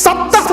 70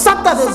70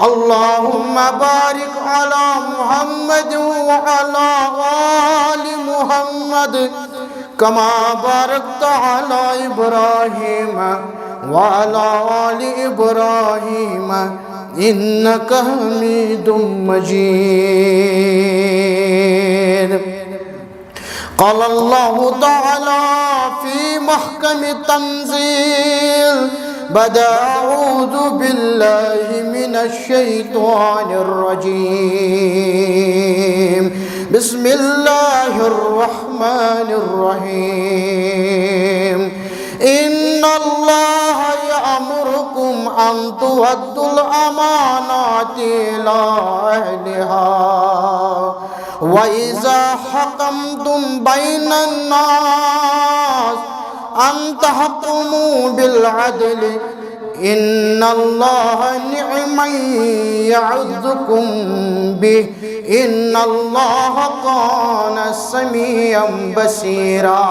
اللهم بارك على محمد وعلى آل محمد كما باركت على إبراهيم وعلى آل إبراهيم إنك حميد مجيد. قال الله تعالى في محكم التنزيل بعد أعوذ بالله من الشيطان الرجيم بسم الله الرحمن الرحيم إن الله يأمركم أن تؤدوا الأمانات إلى أهلها وإذا حكمتم بين الناس أن تحكموا بالعدل إن الله نعم يعظكم به إن الله كان سميعا بصيرا.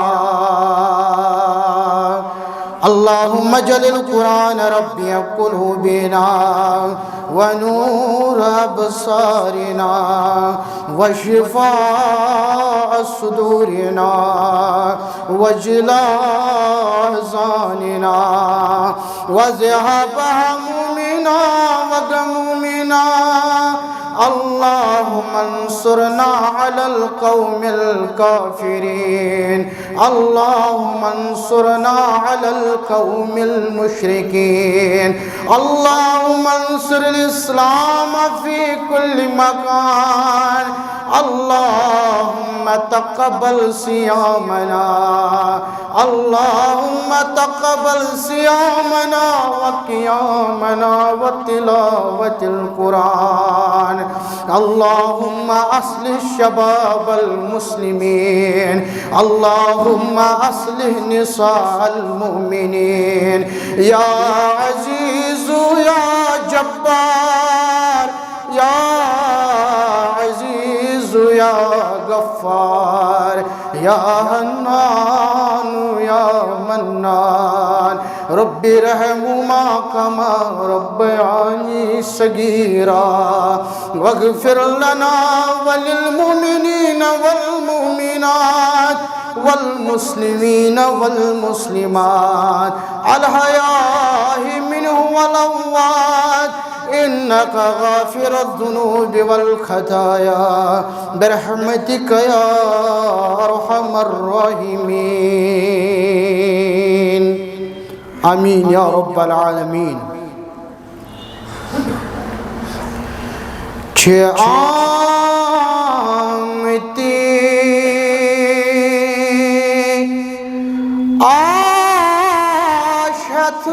اللهم اجعل القرآن ربيع قلوبنا ونور أبصارنا وشفاء صدورنا وجلاء أحزاننا وذهاب همومنا وغمومنا. اللهم انصرنا على القوم الكافرين. اللهم انصرنا على القوم المشركين. اللهم انصر الإسلام في كل مكان. اللهم تقبل صيامنا. اللهم تقبل صيامنا وقيامنا وتلاوة القرآن. اللهم أصلح شباب المسلمين. اللهم أصلح نساء المؤمنين. يا عزيز يا جبار يا عزيز يا غفار يا حنان يا منان رب ارحمهما كما ربياني صغيرا واغفر لنا وللمؤمنين والمؤمنات والمسلمين والمسلمات الحياء منه والأموات إنك غافر الذنوب والخطايا برحمتك يا أرحم الراحمين. آمين يا رب العالمين. چه آمتی آشت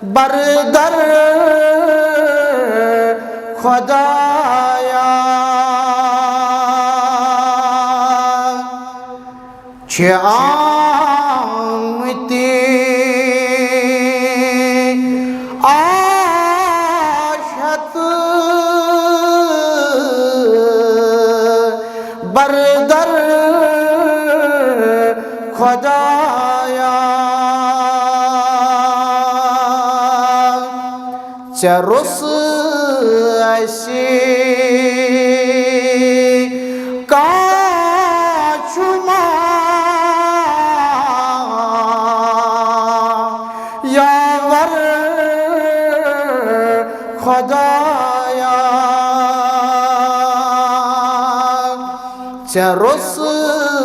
بردر خدایا چه آمتی آشت بردر خدایا چه رسعشی کاشما یاور خدایا چه رسعشی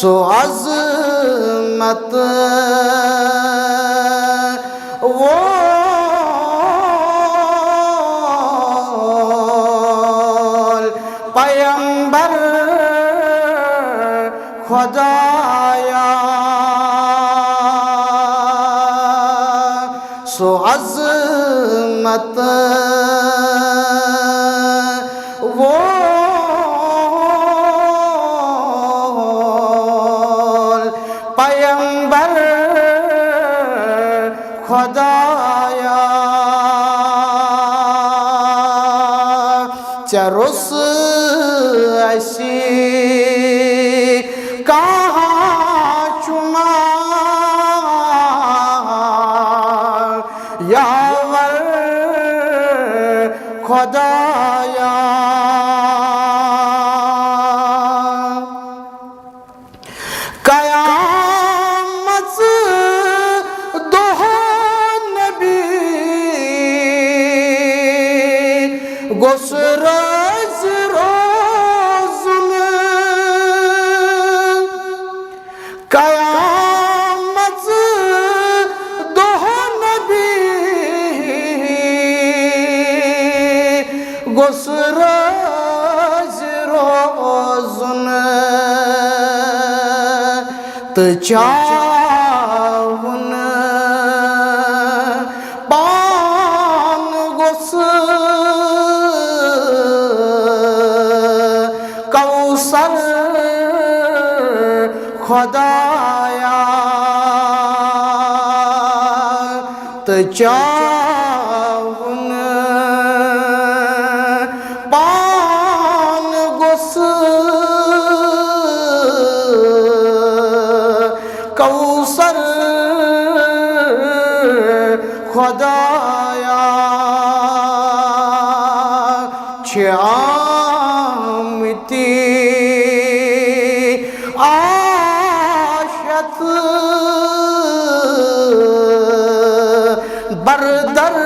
سو عظمت وہ پیمبر خدایا سو عظمت وہ پیمبر خدایا چرس ایسی کہاں چما یاور خدایا قیامت دو نبی گسرز روزن قیامت دو نبی گسرز روزن تچاون پان گس کوثر خدایا تچاون پان گس کوثر خدایا آمتی آشت بردر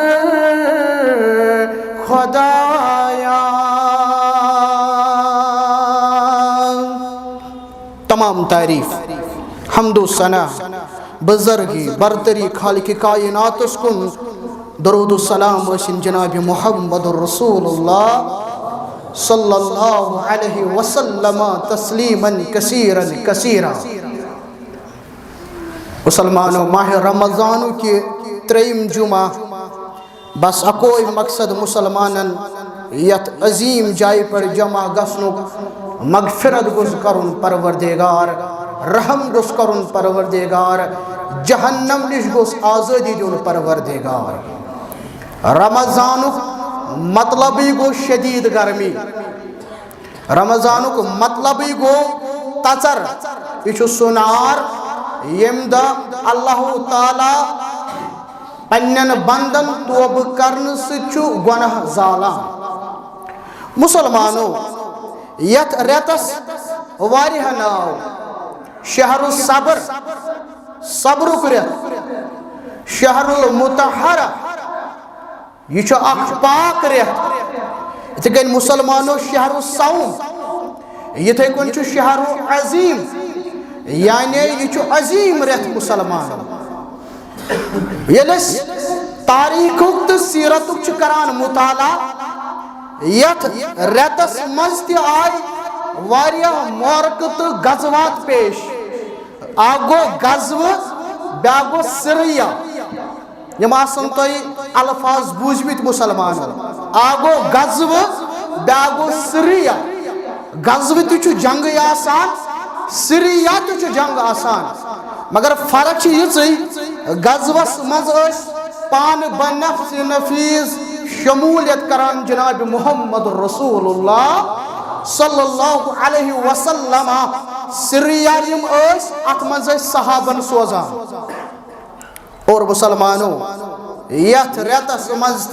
خدایا تمام تعریف حمد و ثنا بزرگی برتری خالق کائنات اس کن درود و سلام وسن جناب محمد رسول اللہ صلی اللہ علیہ وسلم تسلیما کثیرا کثیرا مسلمانوں ماہ رمضان کی تریم جمعہ بس اکوئی مقصد مسلمانن یت عظیم جائے پر جمع گسنک مغفرت گز کرن پروردگار رحم گز کرن پروردگار جہنم نش گز آزادی دیون پروردگار رمضانک مطلبی گو شدید گرمی رمضانک مطلبی گو تچر یہ سنار یم دا اللہ تعالی پنن بندن توب کرن سچو گناہ زالان مسلمانوں یت ریتس واریہ ناو شہر الصبر صبرک ریت شہر المطہر یہ اخ پاک ریت اتھے کن مسلمانوں شہر الصوم یہ کن شہر عظیم یعنی یہ عظیم ریت مسلمانوں یلس تاریخ تو سیرت کران مطالعہ یت ریتس مزتی آئی واریہ مورکہ تو غزوات پیش آگو غزو بیاگو سریہ یم آسن تو الفاظ بوجھمت مسلمان آگو غزو بیاگو سریہ غزو تو جنگ آسان سریہ تو جنگ آسان مگر فرق یہ غزوس مز پان بنفس نفیس شمولیت کران جناب محمد رسول اللہ صلی اللہ علیہ وسلم سریہ یم ات مز صحابن سوزان اور مسلمانوں یت ریتس مز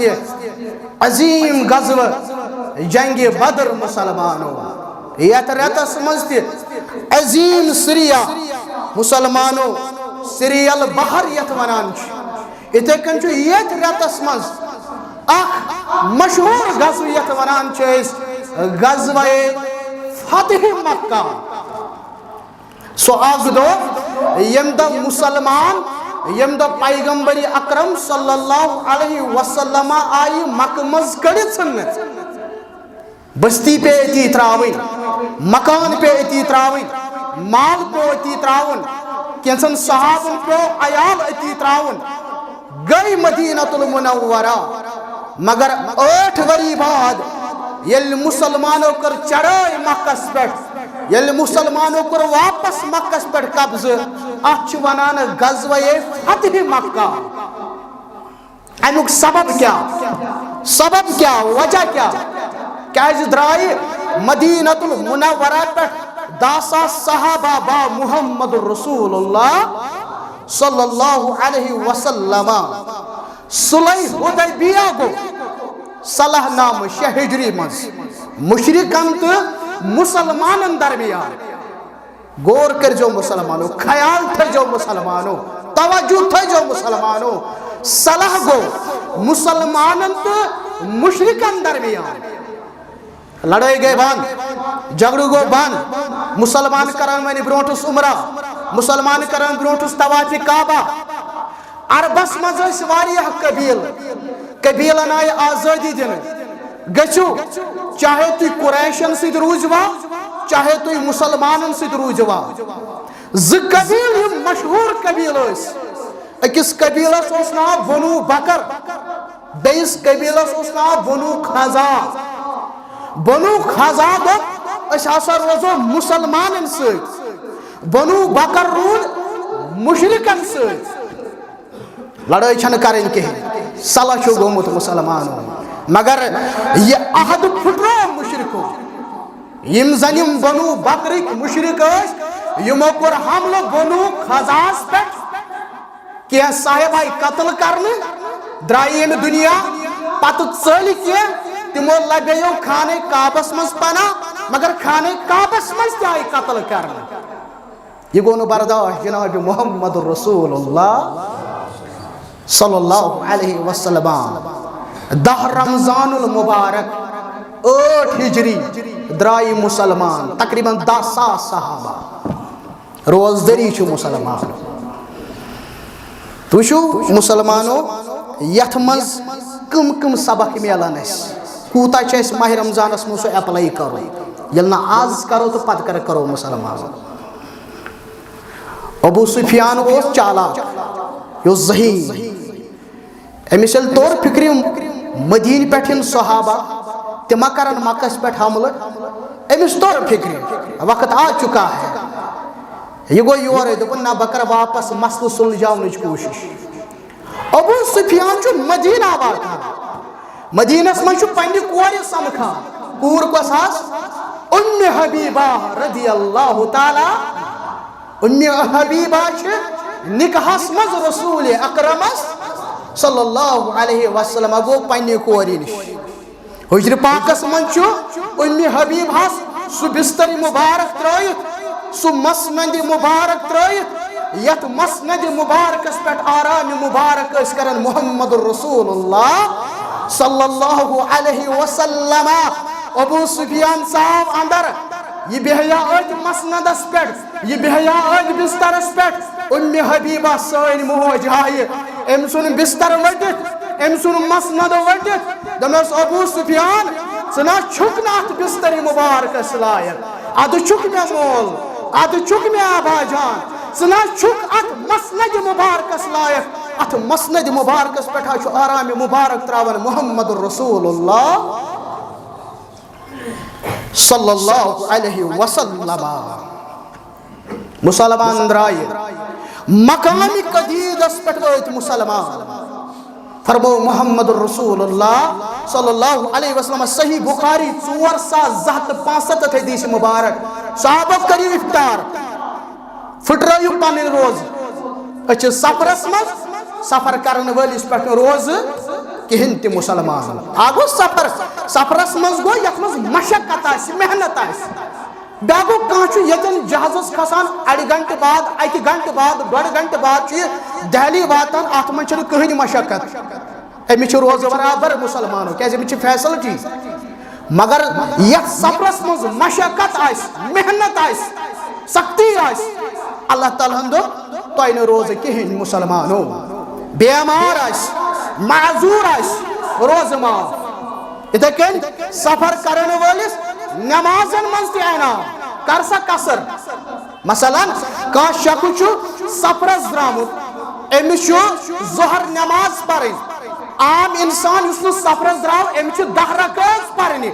عظیم غزو جنگ بدر مسلمانوں یت ریتس مز عظیم سریہ مسلمانوں سریہ البحر یت ونان اتھے کن یت ریتس مز اخ مشہور غزو یت ونان غزوہ فتح مکہ سو اگ دو یم دو مسلمان یم دو پیغمبر اکرم صلی اللہ علیہ وسلم آئی مکہ مز کڑت ژھننہٕ بستی پہ اتی تراوین مکان پہ اتی تراوین مال پہ اتی تراون کینسن صحابن پہ عیال اتی تراون گئی مدینہ المنورہ مگر 8 وری بعد یل مسلمانوں کر چڑھائی مکس پہ یل مسلمانوں کر واپس مکس پہ قبض اچھ ونان غزوہ فتح مکہ امیک سبب کیا وجہ کیا کیاز درائی مدینہ المنورہ پہ 10 صحابہ با محمد رسول اللہ صلی اللہ علیہ وسلم صلح حدیبیہ گو صلح نام ہجری مز مشرکن تو مسلمانن درمیان غور کر جو مسلمانوں خیال تھے جو مسلمانوں توجہ تھے جو مسلمانوں صلح گو مسلمانن تو مشرکن درمیان لڑائی گئے بند جھگڑو گو بند مسلمان کرن ونی برونٹس عمرہ مسلمان کرن برونٹس طواف کعبہ عربس مز اس واریہ قبیلن آئی آزادی دن گچو چاہے تو قریشن سید روزوا چاہے تو مسلمانن سید روزوا ز قبیل یم مشہور قبیل اس اکس قبیلس اس ناو بنو بکر بیس قبیلس اس ناو بنو خزا دوت اس ہسا روزو مسلمانن سید بنو بکر رود مشرکن سید لڑائی چھن کریں کہ صلح چھو گومت مسلمانوں مگر یہ عہد پھٹرو مشرکو یم زنیم بنو بکرک مشرک یمو کور حملہ بنو خزاس پہ کہ صاحب آئی قتل کرنے درائیم دنیا پت ژٔلۍ کی تمو لبیو خانے کعبس مز پناہ مگر خانے کعبس مز تہ آئی قتل کرنے یہ گو نہ برداشت جناب محمد رسول اللہ صلی اللہ علیہ وسلم 10 رمضان المبارک 8 ہجری درائی مسلمان تقریباً 10,000 صحابہ روزدری چھو مسلمان تو چھو مسلمانوں یتھ مز کم سبق میلان اس کوتا چھے اس ماہ رمضان اس موسو اپلائی کرو یلنا آز کرو تو پت کرو مسلمان ابو سفیان او چالاک یو ذہین امثل طور فکری مدین پہ صحابہ تما کرن مکس پہ حملہ امس طور فکری وقت آ چکا ہے یہ گو یور دپن نہ بکر واپس مسل سلجھاونچ کوشش ابو سفیان چھ مدینہ واتان مدینس من چھ پنہ کور سمکھان کور کس آس ام حبیبہ رضی اللہ تعالی ام حبیبہ چھ نکاحس مز رسول اکرمس صلی اللہ علیہ وسلم گو پنہ کوری نش حجر پاکس من چھ ام حبیبہس سہ بستر مبارک ترائیت سہ مسند مبارک ترائیت یت مسند مبارکس پہ آرام مبارک اس کرن محمد رسول اللہ صلی اللہ علیہ وسلم ابو سفیان صاحب اندر یہ بہیا ات مسندس پہ یہ بہیا ات بسترس پہ ام حبیبہ سین موج آئی ام سن بستر وٹت ام سن مسند وٹت دمس ابو سفیان ثنا چھکنا ات بستر مبارکس لائق اد چھک میں مول اد چھک میں آبا جان ثنا چھک ات مسند مبارکس لائق ات مسند مبارکس پٹھا چھو آرام مبارک تراون محمد رسول اللہ صلی اللہ علیہ وسلم مسلمان درائے مقامی قدید اس پٹھویت مسلمان فرمو محمد رسول اللہ صلی اللہ علیہ وسلم صحیح بخاری 4,765 حدیث مبارک صحابہ کریو افطار پھٹرائیو پانی روز اچھ سفرس مز سفر کرن والیس پہ روز کہن تی مسلمان آگو سفرس مز گو یک مز مشقت آسی محنت آسی بیاگو کانچو یتن جہازس کھسان اڑی گھنٹ بعد ایک گھنٹ بعد 1.5 گھنٹ بعد چی دہلی واتن آتمن چھن کہن مشقت امی چھ روز برابر مسلمانوں کیسے امی چھ فیصلٹی مگر یک سفرس مز مشقت آسی محنت آسی سختی آسی اللہ تعالیٰ دو تۄہہِ نہٕ روزٕ کِہیٖنۍ مُسلمانو بیمار آسہِ معذوٗر آسہِ روزٕ معاف یِتھَے کٔنۍ سفر کرن وٲلِس نٮ۪مازن منٛز تہِ انعام کر سا قصر مثلاً کانٛہہ شخص چھُ سفرس درٛامُت أمِس چھُ ظُہر نٮ۪ماز پرٕنۍ عام اِنسان یُس نہٕ سفرس درٛاو أمِس چھِ 10 رکٲژ پرنہِ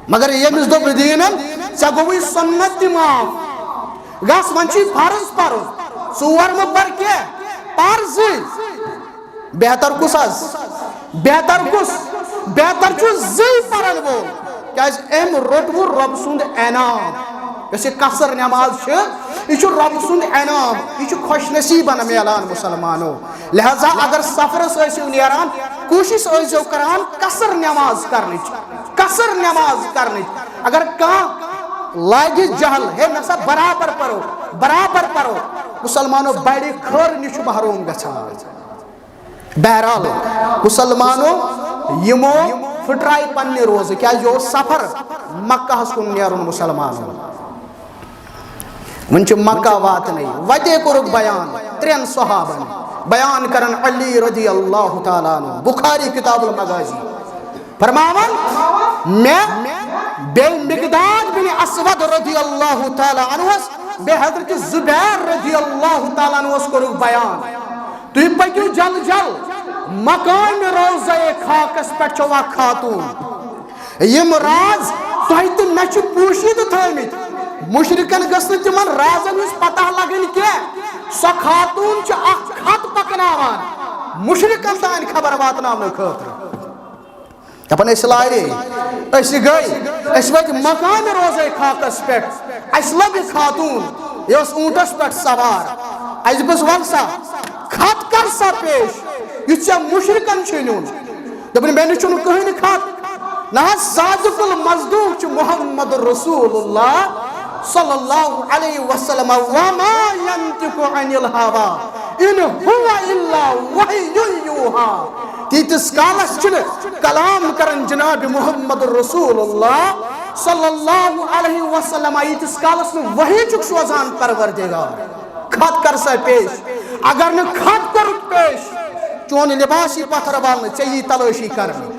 مگر ییٚمِس دوٚپ دیٖنن ژےٚ گوٚوُے سُنت تہِ معاف گژھ وۄنۍ چھُے فرض پرُن 4 مہٕ پر کینٛہہ پر زٕے بہتر کُس حظ بہتر کُس بہتر چھُ زٕے پرن وول کیٛازِ أمۍ روٚٹ وۄنۍ رۄبہٕ سُنٛد انعام یۄس یہِ قصر نٮ۪ماز چھِ یہِ چھُ رۄبہٕ سُنٛد انعام یہِ چھُ خۄش نصیٖبن میلان مُسلمانو لہذا اگر سفرس ٲسِو نیران کوٗشش ٲسۍزیو کران قصر نٮ۪ماز کرنٕچ اگر کانٛہہ لاگہِ جہل ہے نسا برابر پرو مُسلمانو بڑِ خٲر نِش چھُ محروم گژھان بہرحال مُسلمانو یِمو پھٕٹرایہِ پننہِ روزٕ کیٛازِ یہِ اوس سفر مکہس کُن نیرُن مُسلمانو وۄنۍ چھُ مکہ واتنٕے وتے کوٚرُکھ بیان 3 صحابن بیان کرن علی رضی اللہ تعالیٰ عنہ بخاری کتاب المغازی فرماون مےٚ بیٚیہِ مقداد بن اسود رضی اللہ تعالیٰ عنہس بیٚیہِ حضرت زبیر رضی اللہ تعالیٰ عنہس کوٚرُکھ بیان تُہۍ پٔکِو جل مقامِ روضے خاکس پٮ۪ٹھ چھو اکھ خاتوٗن یِم راز تۄہہِ تہٕ مےٚ چھِ پوٗشیٖدٕ تھٲومٕتۍ مُشرِکن گٔژھ نہٕ تِمن رازن ہٕنٛز پتہ لگٕنۍ کینٛہہ سۄ خاتوٗن چھِ اکھ خط پکناوان مُشرِکن تانۍ خبر واتناونہٕ خٲطرٕ دپان أسۍ لارے أسۍ گٔے أسۍ وٲتۍ مقامِ روضے خاکس پٮ۪ٹھ اَسہِ لبہِ خاتوٗن یہِ ٲس اوٗنٹس پٮ۪ٹھ سوار اَسہِ دوٚپُس وَل سا خط کر سا پیش یُس ژےٚ مُشرِکن چھُے نیُن دوٚپُن مےٚ نِش چھُنہٕ کٕہٕنۍ خط نہ حظ صادق المصدوق چھُ محمد رسول اللہ صلی اللہ علیہ وسلم وما ينطق عن الهوى ان هو الا وحی یوحیٰ تیٖتِس کالس چھُنہٕ کلام کران جناب محمد رسول اللہ صلی اللہ علیہ وسلم ییٖتِس کالس نہٕ وحی چھُکھ سوزان پروردگار خط کر سا پیش اگر نہٕ خط کوٚرُکھ پیش چون لباس یی پتھر والنہٕ ژےٚ یی تلٲشی کرنہٕ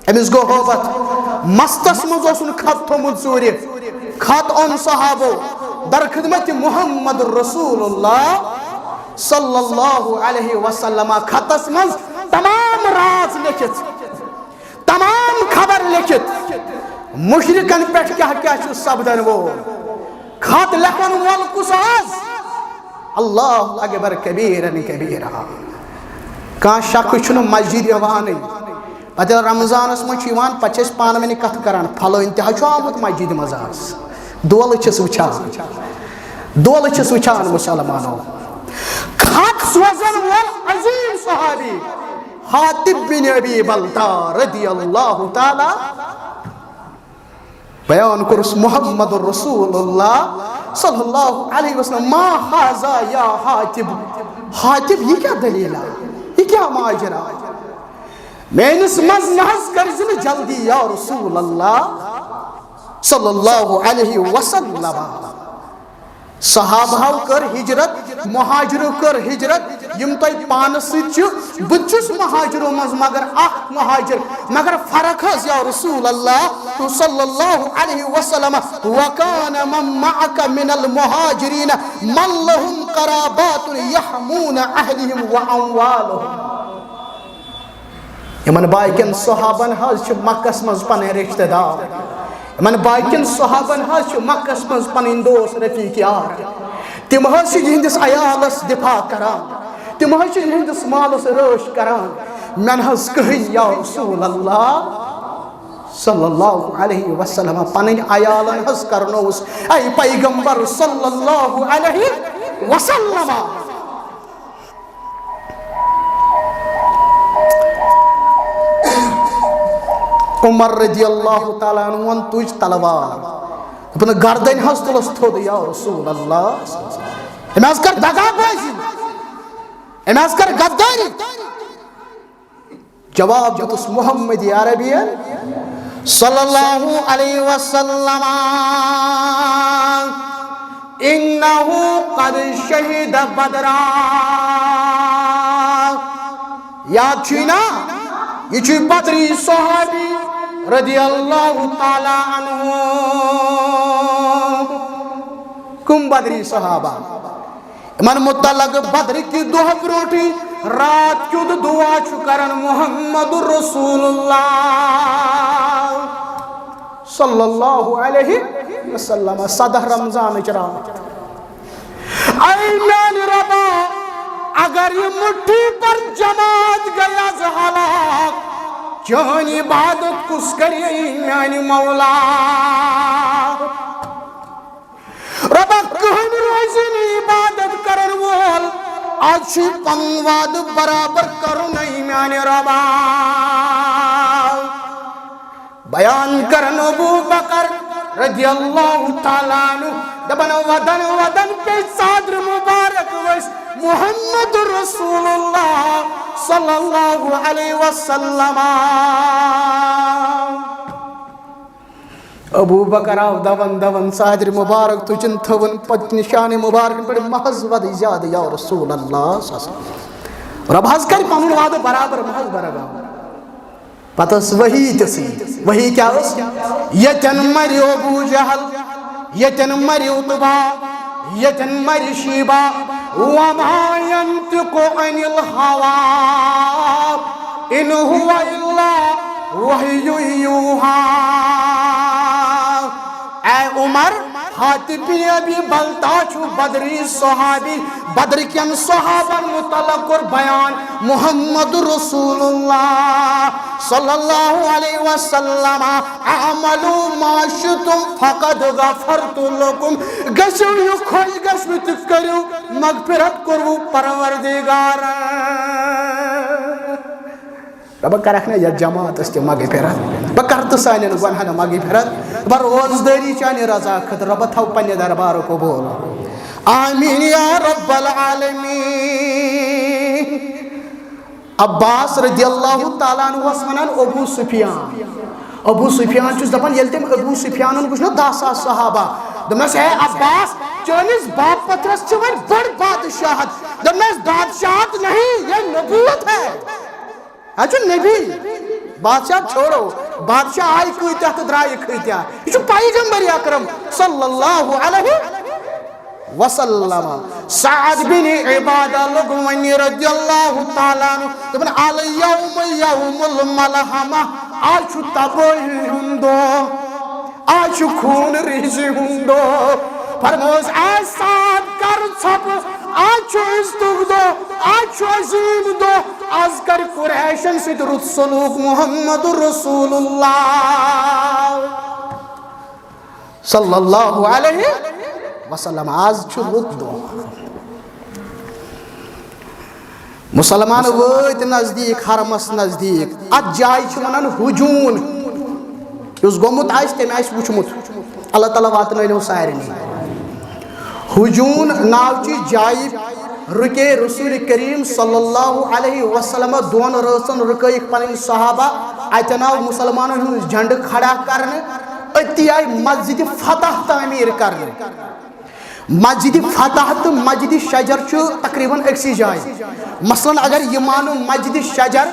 أمِس گوٚو ہوبت مستس منٛز اوسُن خط تھوٚمُت ژوٗرِ خط اوٚن صحابو در خدمت محمد رسول اللہ صلی اللہ علیہ وسلم خطس منٛز تمام راز لیکھِتھ تمام خبر لیکھِتھ مُشرِکن پٮ۪ٹھ کیٛاہ کیٛاہ چھُ سپدن وول خط لیکھن وول کُس حظ اللہ اکبر کبیرن کبیرا کانٛہہ شخص چھُنہٕ مسجد یِوانٕے پتہٕ ییٚلہِ رمضانس منٛز چھُ یِوان پتہٕ چھِ أسۍ پانہٕ ؤنۍ کتھ کران پھلٲنۍ تہِ حظ چھُ آمُت مسجد منٛز آز دولہٕ چھِس وٕچھان مُسلمانو خط سوزن وول عظیٖم صحابی حاطب بن ابی بلتہ رضی اللہ تعالیٰ بیان کوٚرُس محمد رسول اللہ صلی اللہ علیہ وسلم ما حاذا یا حاطب یہِ کیٛاہ دلیٖلہ یہِ کیٛاہ ماجرا میٲنِس منٛز نہ حظ کٔرزِ نہٕ جلدی یا رسول اللہ صلی اللہ علیہ وسلم صحابہو کٔر ہجرت مہاجرو کٔر ہجرت یِم تۄہہِ پانس سۭتۍ چھِ بہٕ تہِ چھُس مہاجرو منٛز مگر اکھ مہاجر مگر فرق حظ یا رسول اللہ صلی اللہ علیہ وسلم وکان من معک من المہاجرین من لهم قرابات یحمون اہلہم واموالہم یمن باقین صحابن حظ چھِ مکس منٛز پنٕنۍ رشتہٕ دار یمن باقین صحابن حظ چھِ مکس منٛز پنٕنۍ دوس رفیق یار تِم حظ چھِ یِہنٛدِس عیالس دفاع کران تِم حظ چھِ یِہنٛدِس مالس رٲچھ کران مےٚ نہ حظ کٕہٕنۍ یا رسول اللہ صلی اللہ علیہ وسلم پنٕنۍ عیالن حظ کرنووُس اے پیغمبر صلی اللہ علیہ وسلم عمر رضی اللہ تعالیٰ عنہ ووٚن تُج تلوار دوٚپُن گردن حظ تُلس تھوٚد یا رسول اللہ أمۍ حظ کٔر دغا بٲزی أمۍ حظ کٔر غداری جواب دیُتُس محمد عربین صلی اللہ علیہ وسلم انہو قد شهد بدرا یاد چھینا یہ چھ بدری صحابی رضی اللہ تعالی عنہ کم بدری صحابہ من متعلق بدر کی دعا بروٹی رات کیوں دعا چکرن محمد رسول اللہ صلی اللہ علیہ وسلم صدہ رمضان چرام اے میان ربا اگر یہ مٹھی پر جماعت گیا زہلاک چون عبادت کس کری میان مولا ربا کہن روزن عبادت کرن وول آج پنواد برابر کرن میان ربا بیان کرن ابو بکر رضی اللہ تعالیٰ عنہ دبن ودن ودن پہ صادر مبارک ویس محمد رسول اللہ صلی اللہ علیہ وسلم ابو بکر آو دون دون صادر مبارک تجن تھون پت نشان مبارک پر محض ود زیادہ یا رسول اللہ صلی اللہ علیہ وسلم رب حض کر پانون واد برابر محض برابر پتہ وہی تسی وہی کیا اس یتن مری ابو جہل یتن مری عتبہ یتن مری شیبہ وما ينطق عن الهوى ان هو الا وحی یوحی اے عمر حاتب ابی بلتا چھو بدری صحابی بدر کین صحابہ متعلق اور بیان محمد رسول اللہ صلی اللہ علیہ وسلم اعملوا ما شئتم فقد غفرت لكم گشو یو خوش گشمت کرو مغفرت کرو پروردگار رب کرکھنا یا جماعت استے مغفرت بکرت سانین گناہن مغفرت بروزداری چانی رضا خطر رب تھو پنی دربار کو بول آمین یا رب العالمین عباس رضی اللہ تعالیٰ عنہ وسمنان ابو سفیان چوز دپن یل تم ابو سفیان گوشنا 10,000 صحابہ دمس ہے عباس چونس باپ پترس چون بڑ بادشاہت دمس بادشاہت نہیں یہ نبوت ہے اچھا نبی بادشاہ چھوڑو بادشاہ آئی کھوئتیا تو درائی کھوئتیا یہ پیغمبر اکرم صلی اللہ علیہ وسلم سعد بن عبادہ لغوانی رضی اللہ تعالیٰ عنہ دبن علی یوم یوم الملحمہ آج تبوئی ہندو آج خون ریزی ہندو فرموز اے سعد کر چھپ آج ازدگ دو آج عظیم دو از کر قریشن سے درود سلوک محمد رسول اللہ صلی اللہ علیہ وسلم آز چھو رد دو مسلمان ویت نزدیک حرمس نزدیک ات جائی چھو منن حجون اس گومت آئیس تیم آئیس وچمت اللہ تعالیٰ واتن ویلو سائرنی حجون ناوچی جائی رکے رسول کریم صلی اللہ علیہ وسلم دون رسن رکے پنن صحابہ ایتناو مسلمانوں ہوں جھنڈ کھڑا کرنے اتی آئی مسجد فتح تعمیر کرنے مسجد فتح تو مسجد شجر چھو تقریباً اکسی جائے مثلا اگر یہ مانو مسجد شجر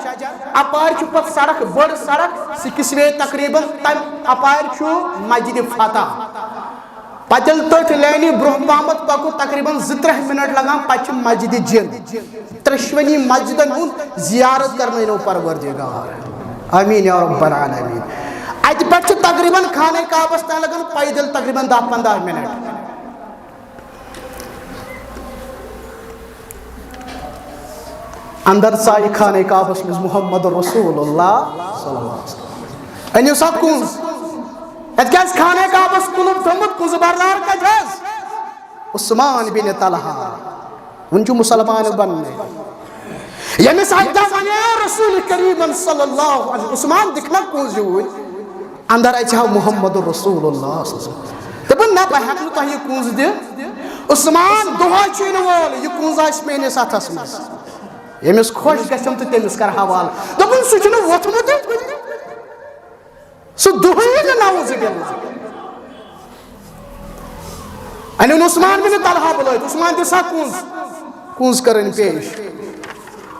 اپار چھو پت سڑک بڑ سڑک سکسوے تقریباً تم اپار چھو مسجد فتح پچل تٹ لینی برہ پامت پکو تقریباً 2-3 منٹ لگا پچ مسجد جن ترشونی مسجد ہوں زیارت کرنے نو پروردگار آمین یا رب العالمین ایت پچ تقریباً کھانے کعبہ تان لگن پیدل تقریباً 10-15 منٹ اندر سائی کھانے کعبہ میں محمد رسول اللہ صلی اللہ علیہ وسلم انیو سب کنز اتکیس کھانے کعبہ کلوب تھمت کنز بردار کا جیز عثمان بن طلحہ ونچو مسلمان بننے یعنی سجدہ بنے رسول کریم صلی اللہ علیہ وسلم عثمان دکھنا کنز ہوئی اندر ایچھا محمد رسول اللہ صلی اللہ علیہ وسلم تبن نا بہت نتا یہ کنز دے عثمان دعا چین وال یہ کنز آئیس میں نے ساتھ اسمس یمس خوش گژھم تو تمس کر حوال دپن سہ چھُنہٕ ووتھمُت سہ دُہٕے نہٕ نعوذ باللہ انن عثمان بن طلحہ بلائت عثمان دسا کونز کرن پیش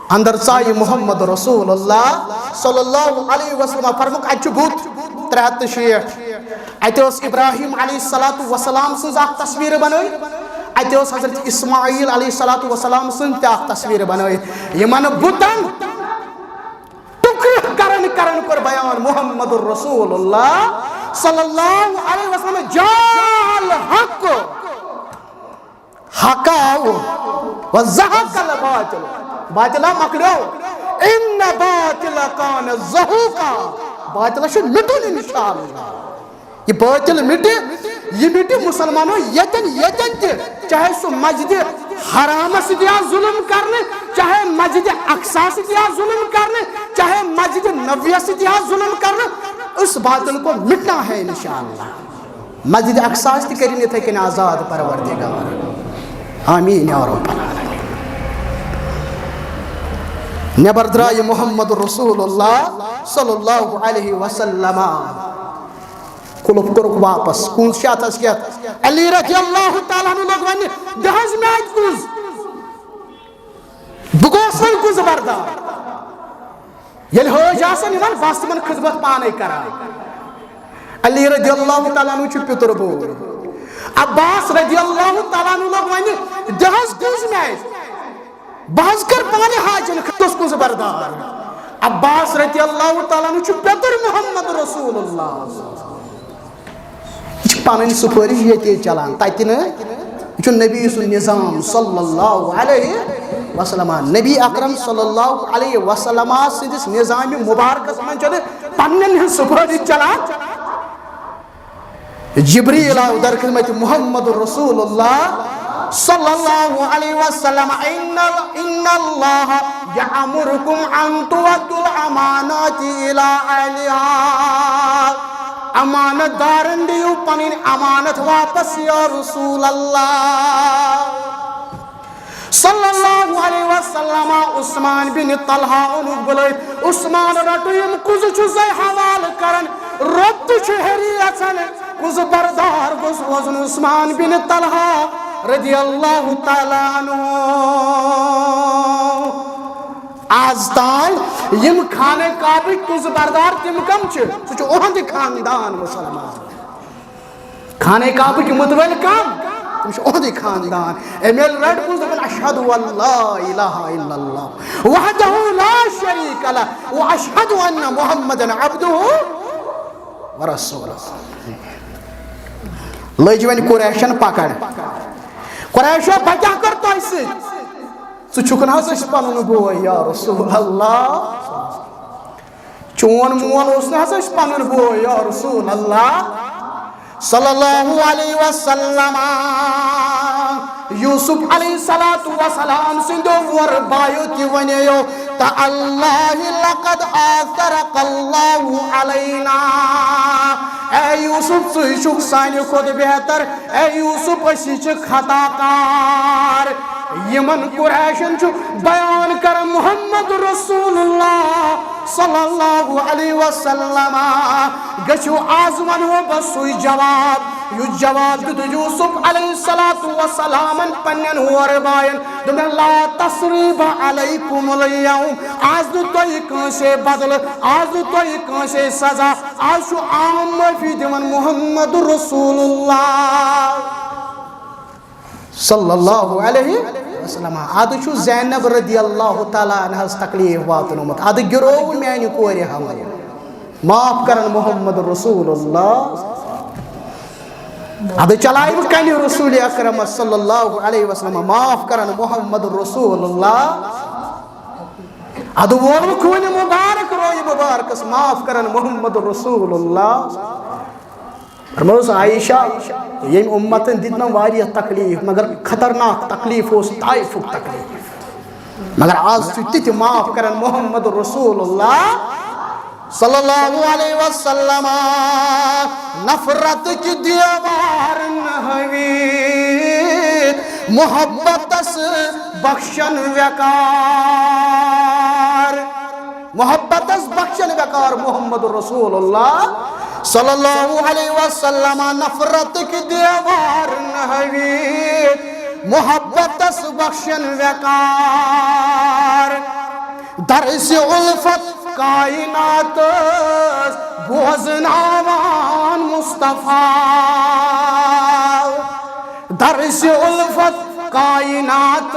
اندر ژایہِ محمد رسول اللہ صلی اللہ علیہ وسلم فرموک اتہ بت 360 اتہ ابراہیم علیہ السلام سن اخ تصویر بنائی اتہ حضرت اسماعیل علیہ السلام سن تہ اخ تصویر بنائی یمن بتن ٹکر کرن کر بیان محمد رسول اللہ صلی اللہ علیہ وسلم جال حق حقاو وزحق الباطل باطلا مکلو ان باطل کان زہوقا باطل شو مٹن انشاءاللہ یہ باطل مٹے یہ مٹے مسلمانوں یتن تے چاہے سو مسجد حرام سے دیا ظلم کرنے چاہے مسجد اقصا سے دیا ظلم کرنے چاہے مسجد نبویہ سے دیا ظلم کرنے اس باطل کو مٹنا ہے انشاءاللہ مسجد اقصا سے کرنے تھے کہ آزاد پروردگار آمین یا رب العالمین نبر درائے محمد رسول اللہ صلی اللہ علیہ وسلم کلوب کرک واپس کونز شاعت اس کیت علی رضی اللہ تعالیٰ عنہ لوگ ونی دہز میں آج کونز بگوسن کونز بردار یل ہو جاسن ایمان باست من خدمت پانے کرا علی رضی اللہ تعالیٰ عنہ چھ پتر بول عباس رضی اللہ تعالیٰ عنہ لوگ ونی دہز کونز میں آج بحث کر پانے حاجن خدس کونز بردار عباس رضی اللہ تعالیٰ عنہ چھ پتر محمد رسول اللہ پانن سپرش یہ چلان تتہ یہ نبی سن نظام صلی اللہ علیہ وسلم نبی اکرم صلی اللہ علیہ وسلم سندس نظام مبارکس من چلے پنن سپرش چلان جبریل آو در خدمت محمد رسول اللہ صلی اللہ علیہ وسلم ان اللہ یامرکم ان تؤدوا الامانات الى اہلها امانت دارن دیو پنین امانت واپس یا رسول اللہ صلی اللہ علیہ وسلم عثمان بن طلحہ انہوں بلائے عثمان رٹویم کز چوزے حوال کرن رب چہری اچھن کز بردار گز وزن عثمان بن طلحہ رضی اللہ تعالیٰ عنہ آز تان یم خانے کعبہ کز بردار تم کم چھ سو اہند خاندان مسلمان خانے کعبہ کی متول کم تم چھ اہند خاندان ایمیل ریڈ کز دکن اشہدو اللہ الہ الا اللہ وحدہ لا شریک لہ واشہدو ان محمد عبدہ ورسولہ لجوین قریشن پکڑ قریشہ بچہ کرتا اسے سو چھکن حسن پنن بوے یا رسول اللہ چون مون اس نے حسن پنن بوے یا رسول اللہ صلی اللہ علیہ وسلم یوسف علیہ السلام سندو ور بایو تی ونیو تا اللہ لقد آثرق اللہ علینا اے یوسف سوئی سانی خود بہتر اے یوسف اسی چھ خطا کار یمن قریشن چھ بیان کر محمد رسول اللہ صلی اللہ علیہ وسلم گچو آزمن ہو بسوئی جواب یو جواب دو یوسف علیہ السلام پنین ہور بائن دن لا تصریب علیکم اليوم آز دو توی کنسے بدل آز دو توی کنسے سزا آز شو عام مفی دیون محمد رسول اللہ صلی اللہ علیہ وسلم آدھو چھو زینب رضی اللہ تعالیٰ عنہ تکلیف واتنومت آدھو گروہ میانی کوری ہمارے معاف کرن محمد رسول اللہ آدھو چلائی بکنی رسول اکرم صلی اللہ علیہ وسلم معاف کرن محمد رسول اللہ آدھو وہ کونی مبارک روی مبارکس معاف کرن محمد رسول اللہ فرموس عائشہ یہ امتن دیتنا واریہ تکلیف مگر خطرناک تکلیف ہو طائف تکلیف مگر آج تیتی معاف کرن محمد رسول اللہ صلی اللہ علیہ وسلم نفرت کی دیوار نہوی محبت اس بخشن وقار محبت اس بخشن وقار محمد رسول اللہ صلی اللہ علیہ وسلم نفرت کی دیوار نہوی بخشن وقار درس الفت کائنات بوزناوان مصطفیٰ درس الفت کائنات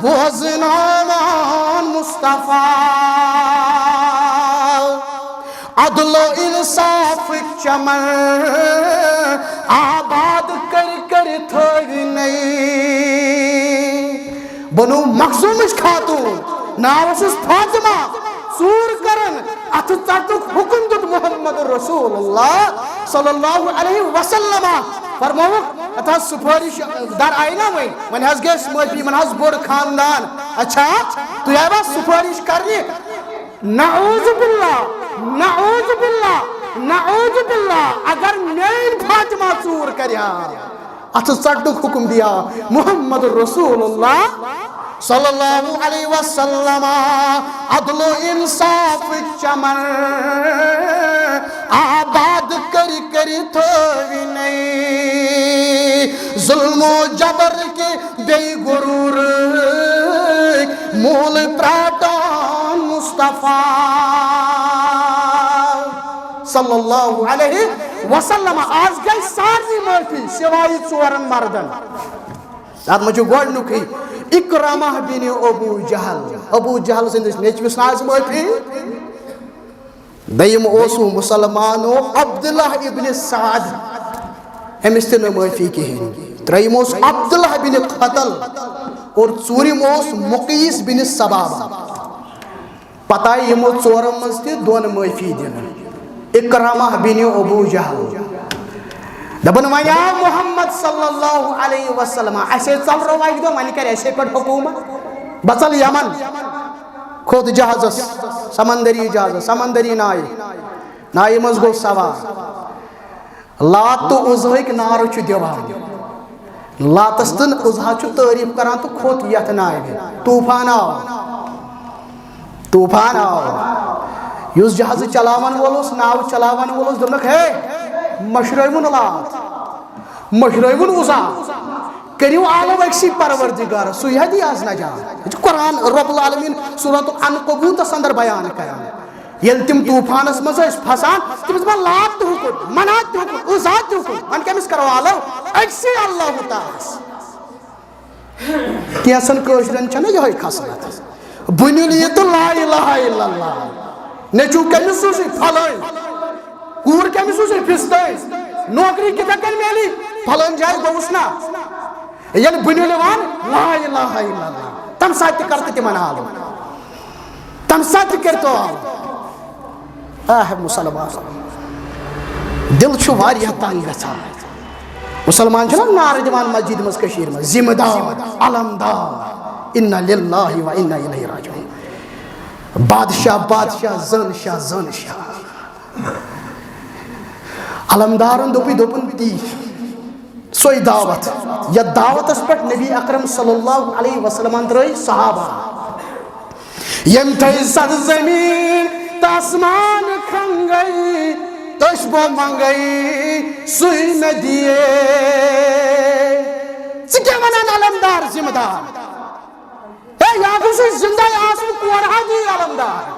بوزناوان مصطفیٰ عدل و انصاف چمن آباد کر کر تھوئی نئی بنو مخزوم خاتون ناوسس فاطمہ ژور کرن اتھ ژٹک حکم دیت محمد رسول اللہ صلی اللہ علیہ وسلم فرموک اتھا سفارش در آئی نا ون حظ گیس معافی من حظ بوڑ خاندان اچھا تو یہ بات سفارش کرنی نعوذ باللہ نعوذ باللہ نعوذ باللہ اگر مین فاطمہ ژور کریا اتھ ژٹنک حکم دیا محمد رسول اللہ صلی اللہ علیہ وسلم عدل و انصاف چمن آباد کری کری تھوئی نئی ظلم و جبر کے بے غرور مول پراٹان مصطفیٰ صلی اللہ علیہ وسلم آج گئی سارنی معافی سوائی ژورن مردن ات مجھے گۄڈنیُکُے اکرامہ بن ابو جہل سندس نیچوِس ناز معافی دیم اوسو مسلمانو عبداللہ ابن سعد امس تہ معافی کہین تریم اوس عبداللہ بن قتل اور ژوٗرِم اوس مقیس بن سبابہ پتہ یمو ژورو مز تہ دون معافی دن اکرامہ بن ابو جہل دبن ویا محمد صلی اللہ علیہ وسلم ایسے چل رو وائی دو ونی کر ایسے پڑ حکومت بچل یمن خود جہازس سمندری جہاز سمندری نائی مز گو سوار لات تو عزہک نارو چھ دیوان لاتس تن عزہ چھ تعریف کران تو کھوت یت نائی طوفان آو یوس جہاز چلاون وولوس ناو چلاون وولوس دنک ہے مشرائیون لات مشرائیون عزا کریو عالم اکسی پروردگار سویہ دی آز نجات قرآن رب العالمین سورۃ العنکبوت اندر بیان کران یل تم طوفانس مز پھسان تم من لات تو حکم منات تو حکم عزا تو حکم من کمس کرو عالم اکسی اللہ تعالی کیسن کوشرن چھنا یہ خصلت بنیل یہ تو لا الہ الا اللہ نیچو کمس سوسی پھلائیں کور کمس سوسی پھستائیں نوکری کتا کر میلی پھلن جائے گوشنا یعنی بنیل وان لا الہ الا اللہ تم ساتھ کرتے تمن عالم تم ساتھ کرتو عالم مسلمان دل چھو واریہ تنگ گژھان مسلمان چھنا نعرہ دِوان مسجد مز کشیر مز ذمہ دار علمدار انا للہ و انا الیہ راجعون بادشاہ زن شاہ علمدارن دوپن تی سوئی دعوت یا دعوت اس پر نبی اکرم صلی اللہ علیہ وسلم اندرائی صحابہ یم تیزد زمین تاسمان کھنگئی تشبہ منگئی سوئی ندیے سکے ونان علمدار ذمہ دار اے یاکو سے زندہ آسم کورہا دی علمدار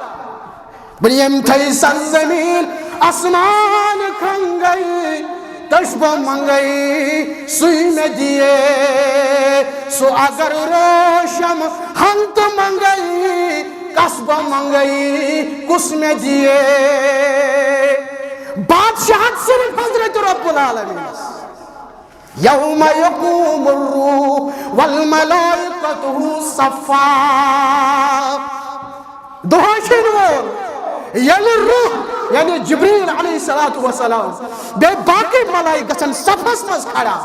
بریم تیزد زمین آسمان کھنگئی تشبہ منگئی سوئی میں دیے سو اگر روشم ہنت منگئی قصبہ منگئی کس میں دیے بادشاہت صرف حضرت رب العالمین یوم یقوم الروح والملائکتہ صفا دہاشن وول یعنی روح یعنی جبریل علیہ السلام بے باقی ملائکہ گژھن صفس مز کھڑا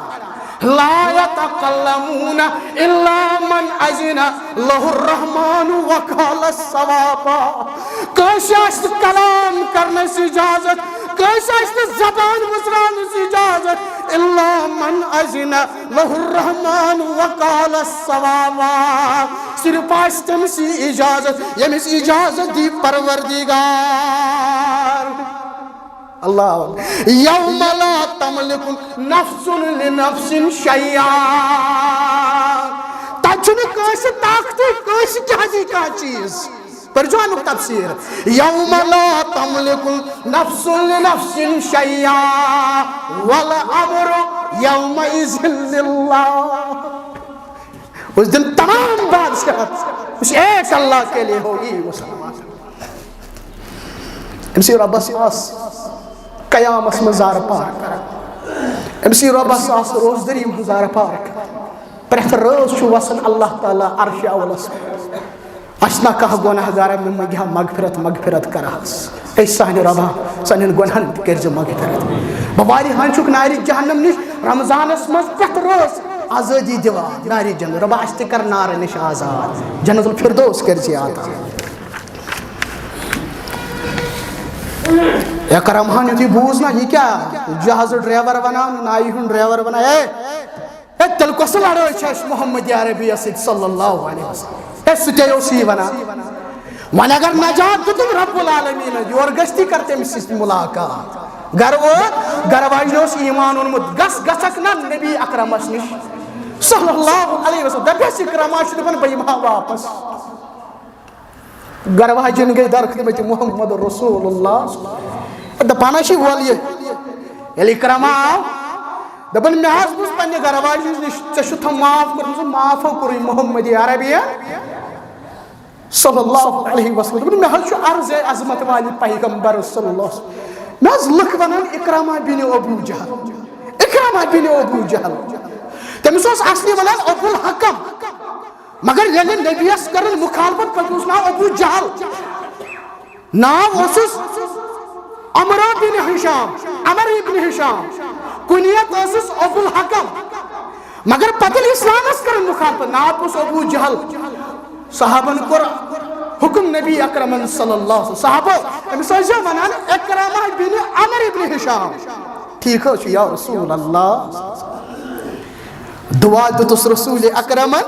لا يتكلمون الا من اذن له الرحمن وقال الصواب کاشت کلام کرنے سے اجازت کاشت زبان مسران سے اجازت الا من اذن له الرحمن وقال الصواب صرف آستم سی اجازت یمس اجازت دی پروردگار اللہ یوم لا تملک نفس لنفس شیئا تچھنے کانسی طاقتی کانسی جہازی کا چیز پر جو امیک تفسیر یوم لا تملک نفس لنفس شیئا والامر یومئذ للہ. اس دن تمام بادشاہت اس ایک اللہ کے لیے ہوگی. مسلمان امسی ربس آس قیامس مزار پارک امسی ربس آس روزدری مزار پارک پرہت روز چھو وسن اللہ تعالیٰ عرش اولس اشنا کہا گناہ گارہ میں مگیہ مغفرت کراس اے سہن ربا سہن گناہن کرز مغفرت بواری ہنچک ناری جہنم نش رمضان اسمز پرہت روز آزادی دیوا ناری جنگ ربا اشتی کر نار نش آزاد جنت الفردوس کرزی آتا. یا کرمہان یوتی بوزنا یہ کیا جہاز ڈرائیور بنا نائی ہن ڈرائیور بنا اے تل کس لڑو چھس محمد عربی صلی اللہ علیہ وسلم اے سٹیو سی بنا ون اگر نجات تم رب العالمین اور گشتی کرتے مس ملاقات گھر واجنوس ایمان اونمت گسک نا نبی اکرمس نش صلی اللہ علیہ وسلم دپیس اکرماش دپن بہ یمہا واپس گھر واجن گئی در خدمت محمد رسول اللہ دپانا چھ ول یہ یلی اکرما آو دپن مے حظ بوز پنہ گھر واجنس نش ژے چھُتھ معاف کوٚرمُت معافو کوٚر محمد عربی صلی اللہ علیہ وسلم دپن مے حظ چھُ عرض عظمت والی پیغمبر صلی اللہ علیہ وسلم مے حظ لُکھ ونان اکرما بن ابو جہل تٔمِس اوس اصلی ونان ابو الحکم مگر ییٚلہِ نبیس کرن مخالفت پتہٕ اوس ناو ابو جہل ناو اوسُس عمر ابن ہشام کنیت اوسُس ابو الحکم مگر پتہٕ اسلامس کرن مخالفت ناو اوس ابو جہل صحابن کوٚر حکم نبی اکرمن صلی اللہ علیہ وسلم صحابو أمس ٲسۍزیو ونان اکرمہ بن عمر ابن ہشام ٹھیک حظ چھُ یا رسول اللہ دعا دتس رسول اکرمن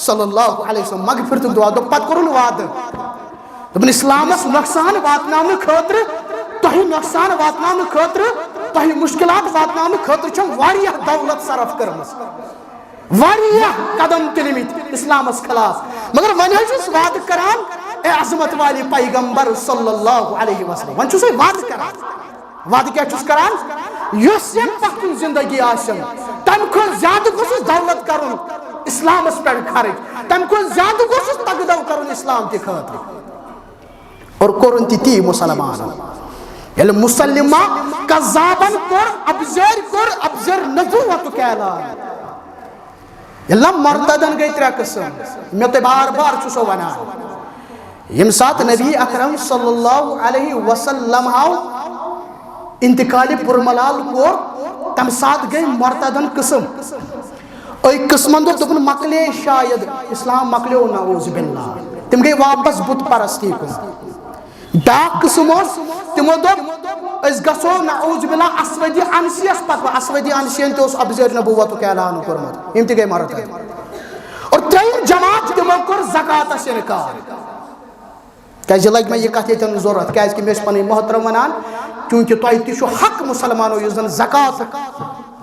صلی اللہ علیہ وسلم مغفرت دعا دو پت کرن وعدہ دپن اسلامس نقصان واتناون خاطر تۄہہِ نقصان واتناون خاطر تۄہہِ مشکلات واتناون خاطر چھم واریاہ دولت صرف کرمس واریاہ قدم تُلمٕتۍ اسلامس خلاف مگر وۄنۍ حظ چھُس وعدٕ کران اے عظمت والی پیغمبر صلی اللہ علیہ وسلم وۄنۍ چھُس وعدٕ کران وعدٕ کیٛاہ چھُس کران یۄس ییٚمہِ پتہٕ زندگی آسن تمہِ کھۄتہٕ زیادٕ گوٚژھُس دولت کرُن اسلامس پٮ۪ٹھ خرچ تمہِ کھۄتہٕ زیادٕ گوٚژھُس تگدو کرُن اسلام تہِ خٲطرٕ اور کوٚرُن تہِ تی مُسلمانن ییٚلہِ مُسلمہ قذابن کوٚر ابزر نبوتُک اعلان ییٚلہِ نہ مرتدن گٔے ترٛےٚ قٕسم مےٚ تۄہہِ بار بار چھُسو ونان ییٚمہِ ساتہٕ نبی اکرم صلی اللہ علیہ وسلم آو انتقالِ پُرملال کوٚر تمہِ ساتہٕ گٔے مرتدن قٕسم أکۍ قٕسمن دوٚپ دوٚپُن مۄکلے شاید اسلام مۄکلیو نعوذ باللہ تِم گٔے واپس بُت پرستی کُن بیٛاکھ قٕسم اوس تِمو دوٚپ أسۍ گژھو نعوذ باللہ اسودی انسیس پتہٕ اسودی انسین تہِ اوس ابزر نبوتُک اعلان کوٚرمُت یِم تہِ گٔے مرتد اور ترٛیٚیِم جماعت تِمو کوٚر زکاتس انکار کیٛازِ لگہِ مےٚ یہِ کتھ ییٚتٮ۪ن ضروٗرت کیٛازِ مےٚ چھِ پنٕنۍ محترم ونان چوٗنٛکہِ تۄہہِ تہِ چھُ حق مُسلمانو یُس زن زکاتُک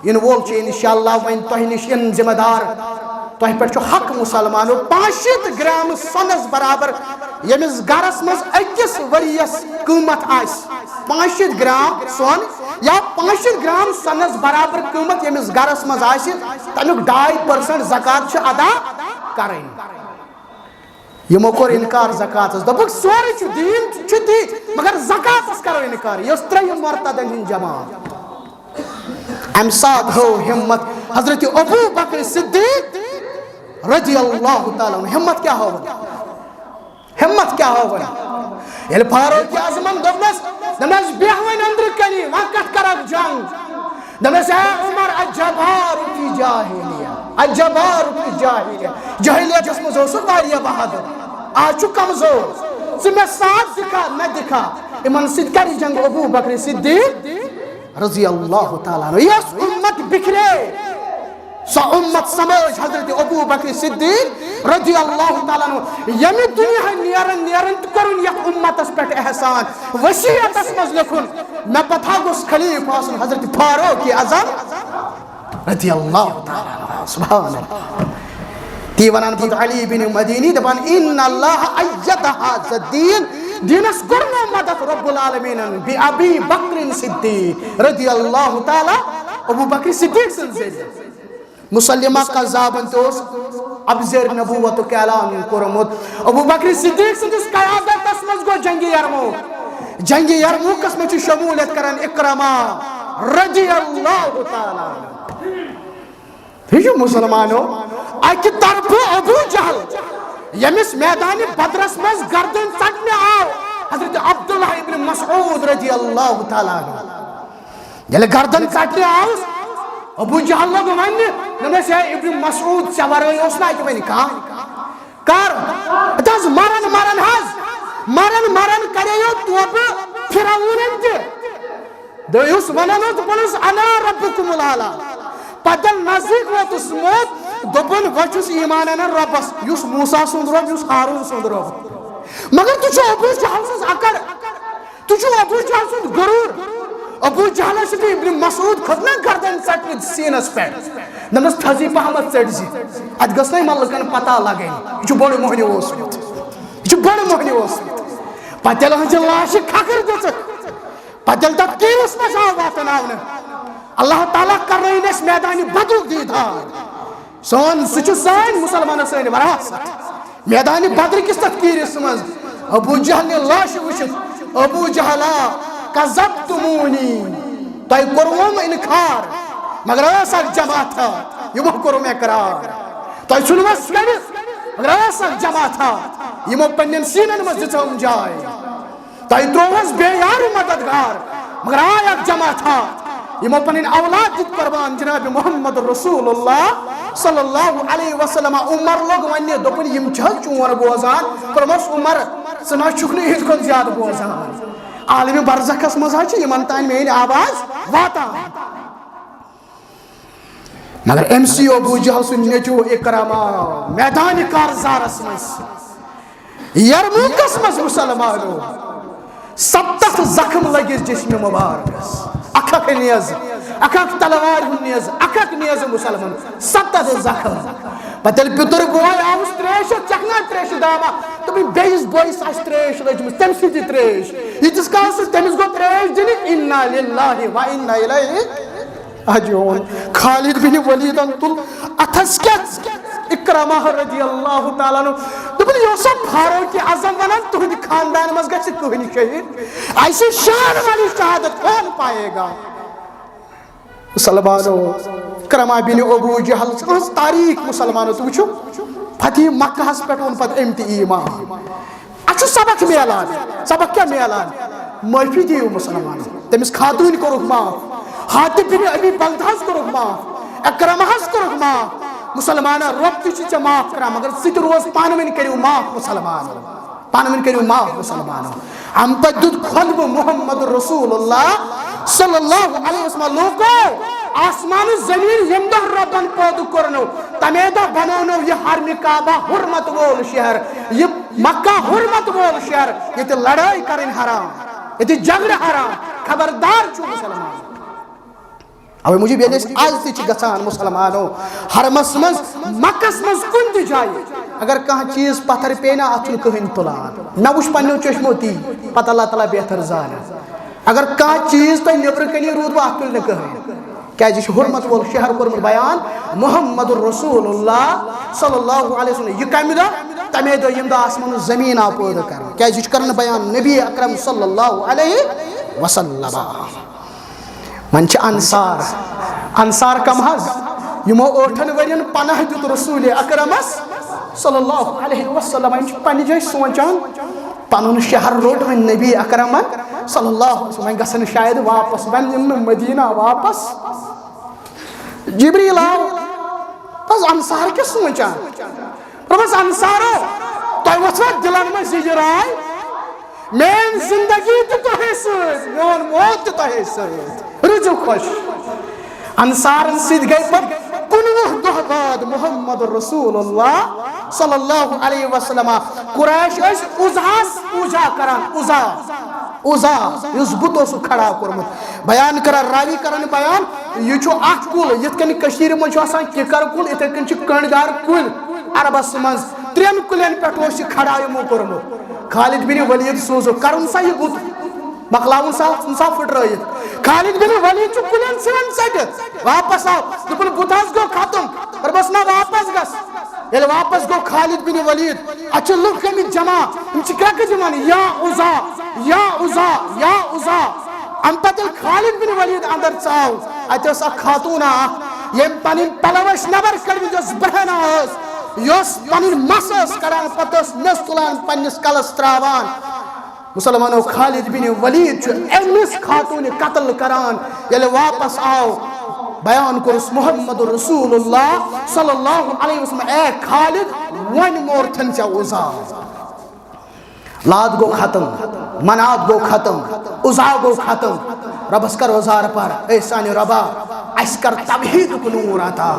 یِنہٕ وول چھُ انشاءاللہ وۄنۍ تۄہہِ نِش یِن ذمہ دار تۄہہِ پٮ۪ٹھ چھُ حق مُسلمانو 500 گرام سۄنس برابر ییٚمِس گرس منٛز أکِس ؤرِیس قۭمت آسہِ 500 گرام سۄن یا 500 گرام سۄنس برابر قۭمت ییٚمِس گرس منٛز آسہِ تمیُک 2% زکات چھِ ادا کرٕنۍ یِمو کوٚر انکار زکاتس دوٚپُکھ سورُے چھُ دیٖن چھُ تی مگر زکاتس کرو انکار یہِ ٲس ترٛیٚیِم مرتدن ہٕنٛز جماعت امہِ ساتہٕ ہٲو ہمت حضرت ابو بکر صدیق رضی اللہ تعالیٰ عنہ ہمت کیا ہو ییٚلہِ فاروق اعظمن دوٚپنس بیٚہہ وۄنۍ أنٛدرٕ کنی وۄنۍ کتھ کرکھ جنگ دوٚپنس اے عمر الجبار فی جاہلیہ جاہلیتس منٛز اوسُکھ واریاہ بہادر آز چھُ کمزور ژٕ مےٚ ساتھ دِکھا مےٚ دِکھا یِمن سۭتۍ کرِ جنگ ابو بکر صدیق رضی اللہ تعالیٰ عنہ یۄس اُمت بِکھرے سۄ اُمت سمٲج حضرت ابو بکر صدیق رضی اللہ تعالیٰ عنہ ییٚمہِ دُنیا نیرن تہٕ کوٚرُن یتھ اُمتس پٮ۪ٹھ احسان وصیتس منٛز لیکھُن مےٚ پتہٕ گوٚژھ خلیٖفہٕ آسُن حضرت فاروق اعظم رضی اللہ تعالیٰ عنہ سبحان اللہ تی ونان پت علی بن مدینی دپان ان اللہ ایدہ ھذا الدین دینس کرنو مدد رب العالمین بی ابی بکر صدیق رضی اللہ تعالی ابو بکر صدیق سن ذریعہ مسلمہ قذابن توس اب زیر نبوت کے اعلان کرمت ابو بکر صدیق سندس قیادت اسمز گو جنگ یرموک جنگ یرموکس میں شمولیت کرن اکرما رضی اللہ تعالی یہ مسلمانو اکی طرف ابو جہل یمس میدان بدرس مز گردن ژٹنہ آو حضرت عبداللہ ابن مسعود رضی اللہ تعالیٰ یل گردن ژٹنہ آوس ابو جہل لوگ ونہ نمس ہے ابن مسعود ژے ورٲے اوس نہ اتہ ونہ کانٛہہ کر اتھ مرن مرن حظ مرن مرن کریو توبہ فرعونن تہ دویس ونان دپنس انا ربکم العالی پتن نزدیک ووتس موت دپن وچھس ایمان انن ربس یس موسیٰ سند رب یس ہارون سند رب مگر تو چھو ابو جہل سز اکڑ تو چھو ابو جہل سند غرور ابو جہل سے ابن مسعود کھتنا گردن ژٹنہ سینس پہ دمس تھزی پہمت ژٹ زی ات گژھنَے ملکن پتہ لگن یہ بوڑ موہنی اوسمت یہ بوڑ موہنی اوسمت پتہ ہنچ لاش کھکر دژک پتہ تک کیس مز آو واتناونہ اللہ تعالیٰ کرنین اس میدان بدر دیدار سون سچ سان مسلمان سان وراثت میدان بدر کس تذکیرس مز ابو جہل نے لاش وچھت ابو جہلا کذبتمونی تۄہہِ کوٚروُم انکار مگر ٲس اکھ جماعتھا یمو کوٚرُم اقرار تۄہہِ چھُنہٕ وس کٔرِتھ مگر ٲس اکھ جماعتھا یمو پننٮ۪ن سیٖنن منٛز دِژٲم جاے تۄہہِ ترٛووس بے یار مددگار مگر آے اکھ جماعتھا یمو پنن اولاد دت قربان جناب محمد رسول اللہ صلی اللہ علیہ وسلم عمر لوگ ونہ دپن یم چھ چون بوزان فرموس عمر ثنا چھکن ہز کھت زیادہ بوزان عالم برزخس مز چھ یمن تان میری آواز واتان مگر ایم سی ابو جہل سن نیچو اکرما میدان کارزارس مز یرموکس مز مسلمانو 70 زخم لگس جسم مبارکس اکھ نیز اکھ تلوار ہن نیز اکھ نیز مسلمان 70 زخم پتل پتر بوائے آوس تریش چکنا تریش داما تو بیس بوائس آس تریش لجمس تم سی تریش یتس کالس تمس گو تریش دن انا للہ و انا الیہ راجعون خالد بن ولید تل اتھس کیا اکرمہ رضی اللہ تعالیٰ عنہ دپن یہ سب فاروق اعظم ونان تہند خاندان مز گژھِ کٕہٕنۍ شہید ایسے شان والی شہادت کون پائے گا مسلمانو اکرمہ بن ابو جہل ہنز تاریخ مسلمانو تو وچھو فتح مکہ ہس پہ اون پتہ امتہ ایمان اچھو سبق میلان سبق کیا میلان معافی دیو مسلمانو تمس خاتون کوٚرُکھ معاف حاتب بن ابی بلتہس کوٚرُکھ معاف اکرمہس کوٚرُکھ معاف مسلمانا رب تہ چھ معاف کران مگر سہ روز پانہٕ ؤنۍ کٔرِو معاف مسلمان پانہٕ ؤنۍ کٔرِو معاف مسلمانو ام پتہٕ دیُت خطبہ محمد رسول اللہ صلی اللہ علیہ وسلم لوکو آسمان زمین یم دہ ربن پٲدٕ کوٚرنو تمے دہ بنونو یہ حرم کعبہ حرمت وول شہر یہ مکہ حرمت وول شہر ییٚتہِ لڑٲے کرٕنۍ حرام ییٚتہِ جگڑٕ حرام خبردار چھُ مسلمان اوے مجھے بیلس آج تھی گژھان مسلمانو حرمس مز مکس مز کن تہ جائے اگر کانٛہہ چیز پتھر پینا اتھ چھُنہٕ کٕہٕنۍ تُلان نہ وٕچھ پننیو چشمو تی پتہٕ اللہ تعالیٰ بہتر زانہِ اگر کانٛہہ چیز تۄہہِ نیبرٕ کنی روٗد اتھ تُلہِ نہٕ کٕہٕنۍ کیازِ یہِ چھُ حرمت وول شہر کوٚرمُت بیان محمد رسول اللہ صلی اللہ علیہ وسلم یہ کمہِ دۄہ تمے دۄہ ییٚمہِ دۄہ آسمان زمیٖن آو پٲدٕ کرنہٕ کیازِ یہِ چھُ کران بیان نبی اکرم صلی اللہ علیہ وسلم من چھ انصار انصار کم حظ یمو 8 ورین پناہ دیت رسول اکرمس صلی اللہ علیہ وسلم ان پنہ جائے سوچان پنن شہر روٹ وۄنۍ نبی اکرمن صلی اللہ علیہ وسلم وۄنۍ گژھن شاید واپس وۄنۍ یِن نہٕ مدینہ واپس جبریل آو بس انصار کیا سوچان بس انصارو تۄہہِ وۄتھوا دلن منٛز یہِ راے مین زندگی تہ تۄہے سۭتۍ میون موت تہ تۄہے سۭتۍ روٗزِو خۄش انصارن سۭتۍ گٔے پتہٕ 19 دۄہ بعد محمد رسول اللہ صلی اللہ علیہ وسلم قریش ٲسۍ عُزہس پوٗجا کران عُزا یُس بُت اوسُکھ کھڑا کوٚرمُت بیان کران راوی کران بیان یہِ چھُ اکھ کُل یِتھ کٔنۍ کٔشیٖرِ منٛز چھُ آسان کِکر کُل یِتھے کٔنۍ چھُ کٔنٛڈۍ دار کُلۍ عربس من 3 کلین پہ کھڑا یمو کورمت خالد بن ولید سوزو کرن سا یہ بت مکلاون سا پھٹرائیت خالد بن ولید چھ کلین سن سٹت واپس آو دپن بتاس گو ختم اور بس نہ واپس گس یل واپس گو خالد بن ولید اچھا لوگ کمی جمع ہم چھ کیا کہ جمع یا عزا یا عزا یا عزا ام پتل خالد بن ولید اندر ژاو اتس اخ خاتون یم پنن پلوش نبر کڑی جس بہنا یس پنن مسس کڑان پتس نس تلان پنس کلس تراوان مسلمانو خالد بن ولید امس خاتون قتل کران یل واپس آو بیان کرس محمد رسول اللہ صلی اللہ علیہ وسلم اے خالد ون مورتھن چا عزا لاد گو ختم منات گو ختم عزا گو ختم ربس کر وزار پر اے سانی ربا اس کر توحید کو نور عطا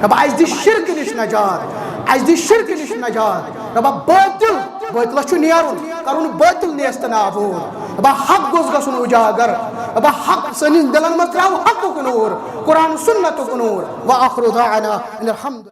ربا اس دی شرک نش نجات اس دی شرک نش نجات ربا باطل چھ نیرون کرون باطل نیست نابود ربا حق گوز گسن اجاگر ربا حق سنین دلن متراو حق کو نور قرآن سنت کو نور واخر دعوانا ان الحمد